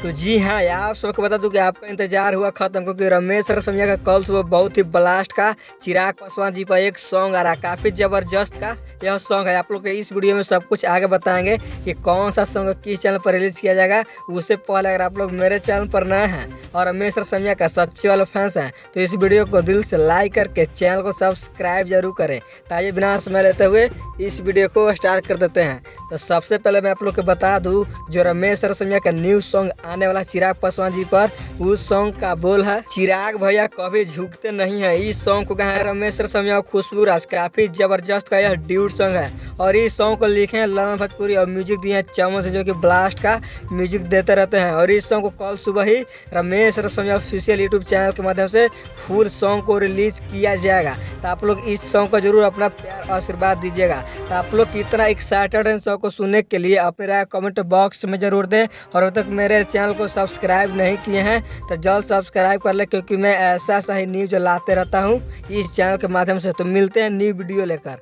तो जी हाँ यार, आप सबको बता दूं कि आपका इंतजार हुआ खत्म, क्योंकि रमेश रसमिया का कल सुबह बहुत ही ब्लास्ट का चिराग पासवान जी पर एक सॉन्ग आ रहा है, काफी जबरदस्त का यह सॉन्ग है। आप लोग के इस वीडियो में सब कुछ आगे बताएंगे कि कौन सा सॉन्ग किस चैनल पर रिलीज किया जाएगा। उससे पहले अगर आप लोग मेरे चैनल पर नए हैं और रमेश रसमिया का सच्चे वाले फैंस हैं तो इस वीडियो को दिल से लाइक करके चैनल को सब्सक्राइब जरूर करें। ताकि बिना समय लेते हुए इस वीडियो को स्टार्ट कर देते हैं। तो सबसे पहले मैं आप लोग को बता दूं, जो रमेश रसमिया का न्यू सॉन्ग आने वाला चिराग पासवान जी पर, उस सॉन्ग का बोल है चिराग भैया कभी झुकते नहीं है। इस सॉन्ग को गाया है रमेश रसमिया और खुशबू राज। काफी जबरदस्त का यह ड्यूट सॉन्ग है और इस सॉन्ग को लिखे हैं ललन भोजपुरी और म्यूजिक दिए हैं चमन से, जो कि ब्लास्ट का म्यूजिक देते रहते हैं। और इस सॉन्ग को कल सुबह ही रमेश रसमिया ऑफिशियल यूट्यूब चैनल के माध्यम से फुल सॉन्ग को रिलीज किया जाएगा। तो आप लोग इस सॉन्ग को जरूर अपना प्यार आशीर्वाद दीजिएगा। तो आप लोग कितना एक्साइटेड हैं सॉन्ग को सुनने के लिए अपने राय कमेंट बॉक्स में जरूर दें। और अब तक मेरे चैनल को सब्सक्राइब नहीं किए हैं तो जल्द सब्सक्राइब कर ले, क्योंकि मैं ऐसा ही न्यूज लाते रहता हूँ इस चैनल के माध्यम से। तो मिलते हैं न्यू वीडियो लेकर।